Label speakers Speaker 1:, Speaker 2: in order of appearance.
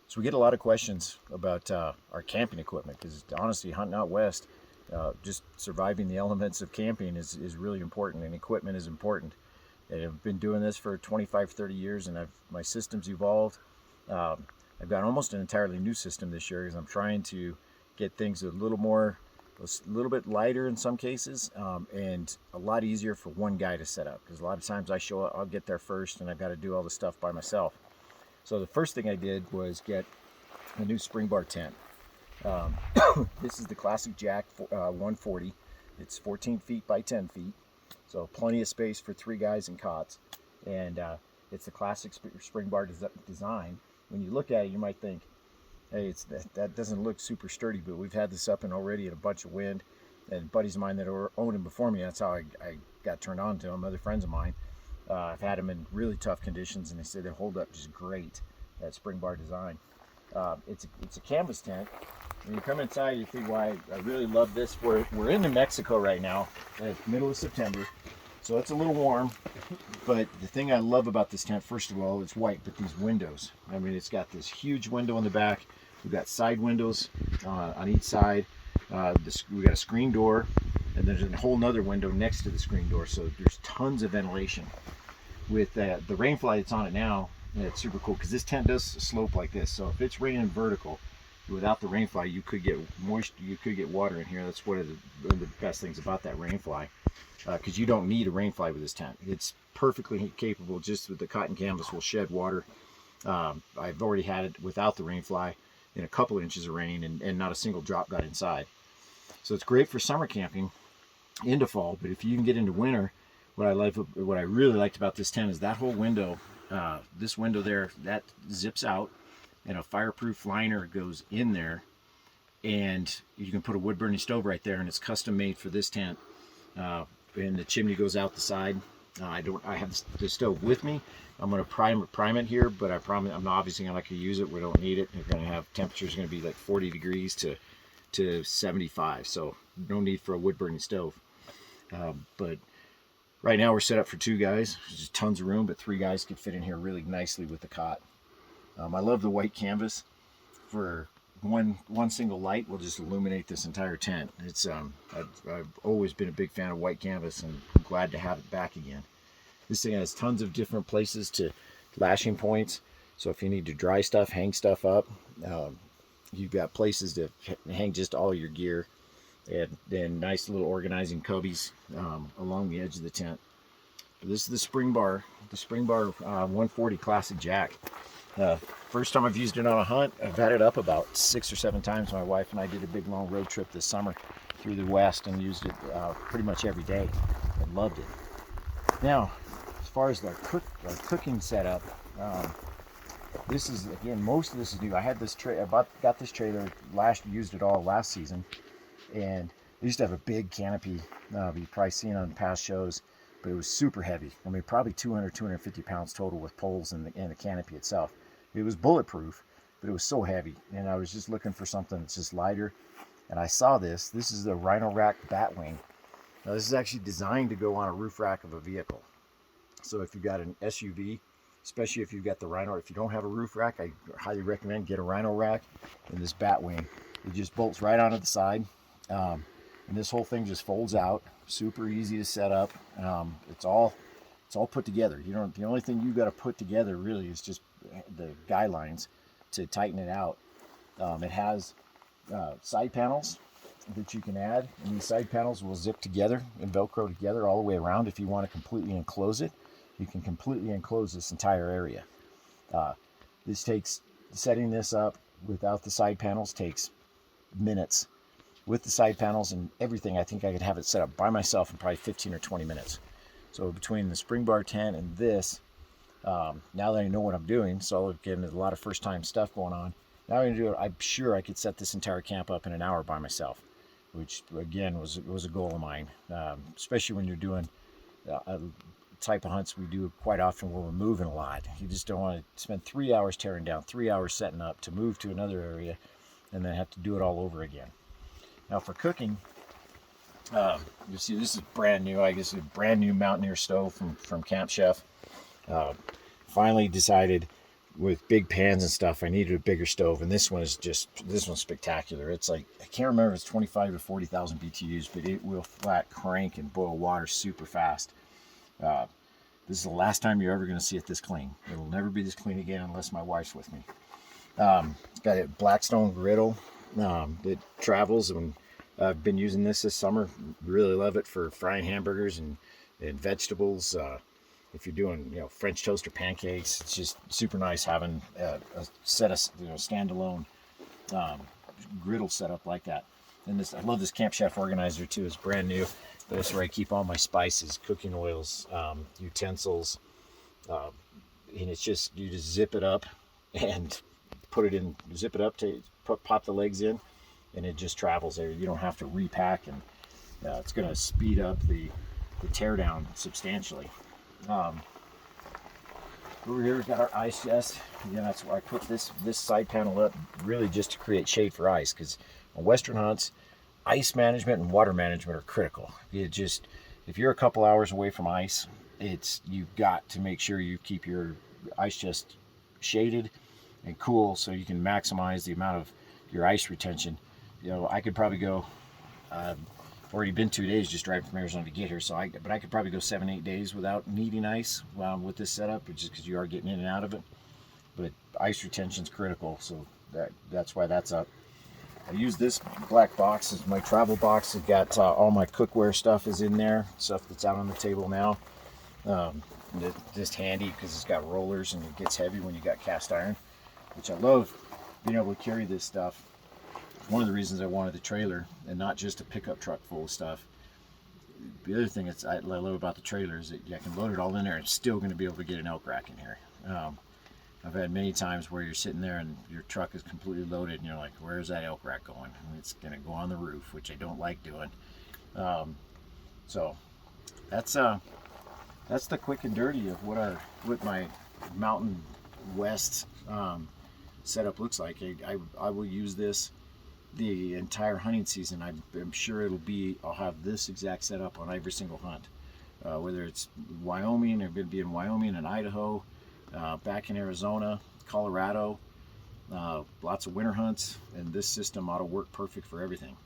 Speaker 1: So we get a lot of questions about our camping equipment, because honestly, hunting out west, just surviving the elements of camping is really important, and equipment is important. And I've been doing this for 25, 30 years, and my system's evolved. I've got almost an entirely new system this year, because I'm trying to get things a little bit lighter in some cases, and a lot easier for one guy to set up. Because a lot of times I show up, I'll get there first, and I've got to do all the stuff by myself. So the first thing I did was get a new SpringBar tent. This is the classic Jack 140. It's 14 feet by 10 feet, so plenty of space for 3 guys and cots. And it's the classic SpringBar design. When you look at it, you might think, hey, that doesn't look super sturdy, but we've had this up and already in a bunch of wind. And buddies of mine that owned them before me, that's how I got turned on to them, other friends of mine. I've had them in really tough conditions, and they say they hold up just great, that SpringBar design. It's a canvas tent. When you come inside, you think, why I really love this. We're in New Mexico right now, at the middle of September, so it's a little warm. But the thing I love about this tent, first of all, it's white, but these windows. I mean, it's got this huge window in the back. We've got side windows on each side. We got a screen door, and there's a whole nother window next to the screen door, so there's tons of ventilation. With the rainfly that's on it now, it's super cool, because this tent does slope like this. So if it's raining vertical, without the rainfly, you could get moisture, you could get water in here. That's one of the best things about that rainfly, because you don't need a rainfly with this tent. It's perfectly capable, just with the cotton canvas, will shed water. I've already had it without the rainfly in a couple inches of rain, and not a single drop got inside. So it's great for summer camping into fall. But if you can get into winter, what I really liked about this tent is that whole window, this window there, that zips out, and a fireproof liner goes in there, and you can put a wood burning stove right there, and it's custom made for this tent. And the chimney goes out the side. I have the stove with me. I'm going to prime it here, but I promise I'm obviously not going to use it. We don't need it. We're going to have temperatures going to be like 40 degrees to 75, so no need for a wood burning stove. But right now we're set up for 2 guys. There's just tons of room, but 3 guys could fit in here really nicely with the cot. I love the white canvas. For one single light will just illuminate this entire tent. It's I've always been a big fan of white canvas, and I'm glad to have it back again. This thing has tons of different places to lashing points. So if you need to dry stuff, hang stuff up, you've got places to hang just all your gear, and then nice little organizing cubbies along the edge of the tent. But this is the SpringBar 140 Classic Jack. First time I've used it on a hunt. I've had it up about 6 or 7 times. My wife and I did a big long road trip this summer through the West, and used it pretty much every day, and loved it. Now, as far as our cooking setup, this is, again, most of this is new. I had this got this trailer used it all last season, and I used to have a big canopy. You've probably seen on past shows, but it was super heavy. I mean, probably 250 pounds total with poles and the canopy itself. It was bulletproof, but it was so heavy, and I was just looking for something that's just lighter. And I saw this. This is the RhinoRack Batwing. Now, this is actually designed to go on a roof rack of a vehicle. So if you've got an SUV, especially if you've got the Rhino, if you don't have a roof rack, I highly recommend get a RhinoRack and this Batwing. It just bolts right onto the side, and this whole thing just folds out. Super easy to set up. It's all put together. The only thing you got to put together really is just the guy lines to tighten it out. It has side panels that you can add, and these side panels will zip together and Velcro together all the way around. If you want to completely enclose it, you can completely enclose this entire area. Setting this up without the side panels takes minutes. With the side panels and everything, I think I could have it set up by myself in probably 15 or 20 minutes. So between the SpringBar tent and this, now that I know what I'm doing, so again, there's a lot of first time stuff going on. Now I'm going to do it. I'm sure I could set this entire camp up in an hour by myself, which again was a goal of mine, especially when you're doing a type of hunts we do quite often where we're moving a lot. You just don't want to spend 3 hours tearing down, 3 hours setting up to move to another area, and then have to do it all over again. Now for cooking, you see this is brand new. I guess a brand new Mountaineer stove from Camp Chef. Finally decided with big pans and stuff, I needed a bigger stove, and this one's spectacular. It's like, I can't remember if it's 25 to 40,000 BTUs, but it will flat crank and boil water super fast. This is the last time you're ever going to see it this clean. It'll never be this clean again unless my wife's with me. It's got a Blackstone Griddle that travels, and I've been using this summer. Really love it for frying hamburgers and vegetables. If you're doing, French toast or pancakes, it's just super nice having a set of, standalone griddle setup like that. And I love this Camp Chef organizer too. It's brand new. That's where I keep all my spices, cooking oils, utensils, and it's just, you just zip it up and put it in, zip it up to pop the legs in, and it just travels there. You don't have to repack, and it's going to speed up the teardown substantially. Over here we've got our ice chest. Again, that's why I put this side panel up, really just to create shade for ice, because on Western hunts, ice management and water management are critical. If you're a couple hours away from ice, you've got to make sure you keep your ice chest shaded and cool, so you can maximize the amount of your ice retention. I could probably go, already been 2 days just driving from Arizona to get here, but I could probably go 7-8 days without needing ice with this setup, just because you are getting in and out of it. But ice retention is critical, so that's why that's up. I use this black box as my travel box. It's got all my cookware stuff is in there, stuff that's out on the table now. It's just handy because it's got rollers and it gets heavy when you got cast iron, which I love being able to carry this stuff. One of the reasons I wanted the trailer and not just a pickup truck full of stuff. The other thing I love about the trailer is that I can load it all in there and still going to be able to get an elk rack in here. I've had many times where you're sitting there and your truck is completely loaded and you're like, where's that elk rack going? And it's going to go on the roof, which I don't like doing. So that's the quick and dirty of what my Mountain West setup looks like. I will use this the entire hunting season. I'm sure I'll have this exact setup on every single hunt, whether it's Wyoming, or going to be in Wyoming and Idaho, back in Arizona, Colorado, lots of winter hunts, and this system ought to work perfect for everything.